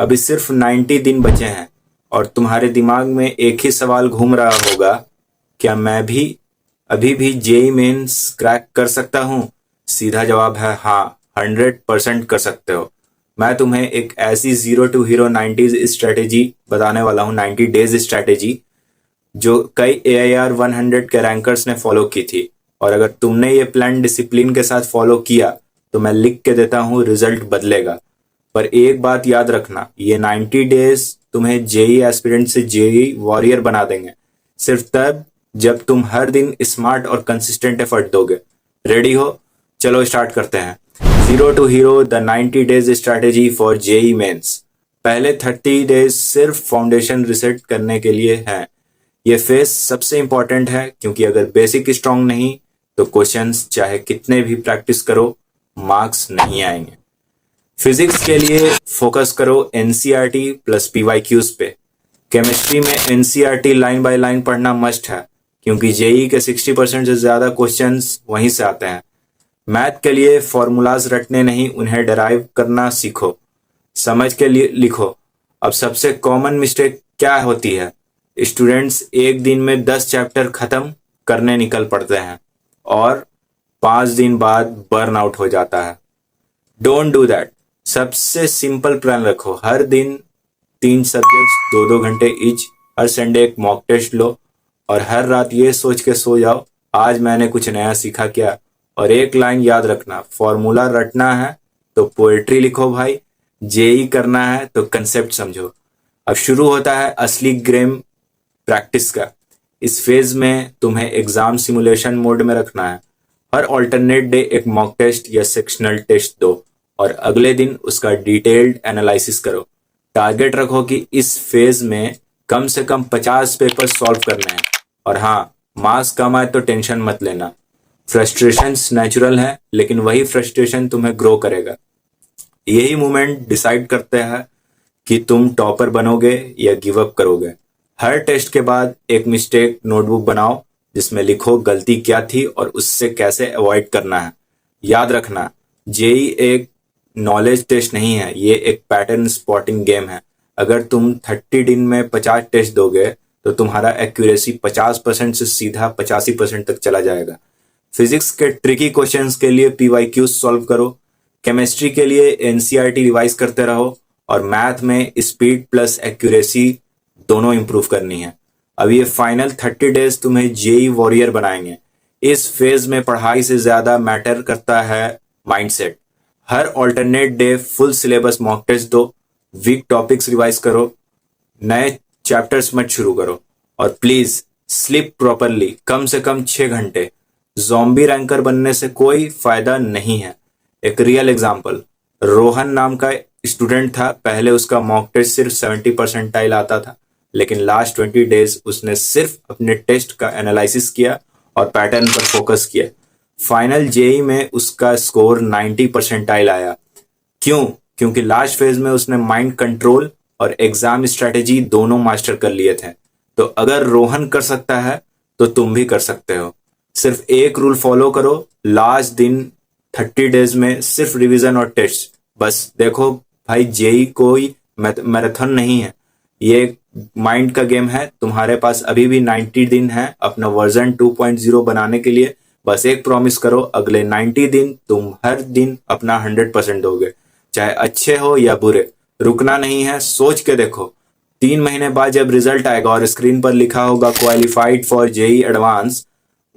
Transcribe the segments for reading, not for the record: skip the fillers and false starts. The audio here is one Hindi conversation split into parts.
अभी सिर्फ 90 दिन बचे हैं और तुम्हारे दिमाग में एक ही सवाल घूम रहा होगा, क्या मैं भी अभी भी जेई मेंस क्रैक कर सकता हूँ? सीधा जवाब है हाँ, 100% कर सकते हो। मैं तुम्हें एक ऐसी zero to hero 90s strategy बताने वाला हूँ, 90 डेज स्ट्रेटेजी, जो कई AIR 100 के रैंकर्स ने फॉलो की थी। और अगर तुमने ये प्लान डिसिप्लिन के साथ फॉलो किया तो मैं लिख के देता हूँ, रिजल्ट बदलेगा। पर एक बात याद रखना, ये 90 डेज तुम्हें जेई एस्पिरेंट से जेई वॉरियर बना देंगे, सिर्फ तब जब तुम हर दिन स्मार्ट और कंसिस्टेंट एफर्ट दोगे। रेडी हो? चलो स्टार्ट करते हैं। Zero to hero the 90 days strategy for JEE Mains. पहले 30 डेज सिर्फ फाउंडेशन रिसेट करने के लिए है। ये फेज सबसे इंपॉर्टेंट है क्योंकि अगर बेसिक स्ट्रांग नहीं तो क्वेश्चंस चाहे कितने भी प्रैक्टिस करो, मार्क्स नहीं आएंगे। फिजिक्स के लिए फोकस करो एनसीईआरटी प्लस पीवाईक्यूज पे। केमिस्ट्री में एनसीईआरटी लाइन बाय लाइन पढ़ना मस्ट है क्योंकि जेई के 60% से ज्यादा क्वेश्चंस वहीं से आते हैं। मैथ के लिए फॉर्मूलाज रटने नहीं, उन्हें डराइव करना सीखो, समझ के लिए लिखो। अब सबसे कॉमन मिस्टेक क्या होती है? स्टूडेंट्स एक दिन में 10 चैप्टर खत्म करने निकल पड़ते हैं और 5 दिन बाद बर्न आउट हो जाता है। Don't do that. सबसे सिंपल प्लान रखो, हर दिन 3 सब्जेक्ट्स 2-2 घंटे ईच। हर संडे एक मॉक टेस्ट लो और हर रात ये सोच के सो जाओ, आज मैंने कुछ नया सीखा क्या। और एक लाइन याद रखना, फॉर्मूला रटना है तो पोएट्री लिखो भाई, जेई करना है तो कंसेप्ट समझो। अब शुरू होता है असली गेम प्रैक्टिस का। इस फेज में तुम्हें एग्जाम सिमुलेशन मोड में रखना है। हर ऑल्टरनेट डे एक मॉक टेस्ट या सेक्शनल टेस्ट दो और अगले दिन उसका डिटेल्ड एनालिसिस करो। टारगेट रखो कि इस फेज में कम से कम 50 पेपर सॉल्व करने हैं। और हाँ, मार्क्स कम आए तो टेंशन मत लेना, फ्रस्ट्रेशंस नेचुरल है, लेकिन वही फ्रस्ट्रेशन तुम्हें ग्रो करेगा। यही मोमेंट डिसाइड करते हैं कि तुम टॉपर बनोगे या गिव अप करोगे। हर टेस्ट के बाद एक मिस्टेक नोटबुक बनाओ जिसमें लिखो गलती क्या थी और उससे कैसे अवॉइड करना है। याद रखना, जेई एक नॉलेज टेस्ट नहीं है, ये एक पैटर्न स्पॉटिंग गेम है। अगर तुम 30 दिन में 50 टेस्ट दोगे तो तुम्हारा एक्यूरेसी 50% से सीधा 85% तक चला जाएगा। फिजिक्स के ट्रिकी क्वेश्चंस के लिए पीवाईक्यूज सॉल्व करो, केमिस्ट्री के लिए एनसीईआरटी रिवाइज करते रहो और मैथ में स्पीड प्लस एक्यूरेसी दोनों इंप्रूव करनी है। अब ये फाइनल 30 डेज तुम्हें जेई वॉरियर बनाएंगे। इस फेज में पढ़ाई से ज्यादा मैटर करता है माइंडसेट। हर alternate day full syllabus mock test दो, वीक टॉपिक्स रिवाइज करो, नए चैप्टर्स मत शुरू करो और प्लीज स्लीप प्रॉपरली, कम से कम 6 घंटे। ज़ॉम्बी रैंकर बनने से कोई फायदा नहीं है। एक रियल एग्जांपल, रोहन नाम का स्टूडेंट था, पहले उसका मॉक टेस्ट सिर्फ 70 परसेंटाइल आता था, लेकिन लास्ट 20 डेज उसने सिर्फ अपने टेस्ट का एनालिसिस किया और पैटर्न पर फोकस किया। फाइनल जेई में उसका स्कोर 90 परसेंटाइल आया। क्यों? क्योंकि लास्ट फेज में उसने माइंड कंट्रोल और एग्जाम स्ट्रेटेजी दोनों मास्टर कर लिए थे। तो अगर रोहन कर सकता है तो तुम भी कर सकते हो। सिर्फ एक रूल फॉलो करो, लास्ट दिन 30 डेज में सिर्फ रिवीजन और टेस्ट। बस देखो भाई, जेई कोई मैराथन नहीं है, ये माइंड का गेम है। तुम्हारे पास अभी भी 90 दिन है अपना वर्जन 2.0 बनाने के लिए। बस एक प्रॉमिस करो, अगले 90 दिन तुम हर दिन अपना 100% दोगे, चाहे अच्छे हो या बुरे। रुकना नहीं है, सोच के देखो। 3 महीने बाद जब रिजल्ट आएगा और स्क्रीन पर लिखा होगा क्वालिफाइड फॉर जेई एडवांस,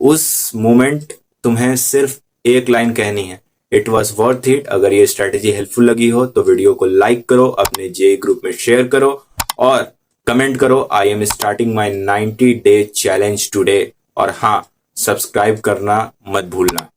उस मोमेंट तुम्हें सिर्फ एक लाइन कहनी है, इट वॉज वर्थ इट। अगर ये स्ट्रेटेजी हेल्पफुल लगी हो तो वीडियो को लाइक करो, अपने जेई ग्रुप में शेयर करो और कमेंट करो, I am starting my 90 day challenge today. और हाँ, सब्सक्राइब करना मत भूलना।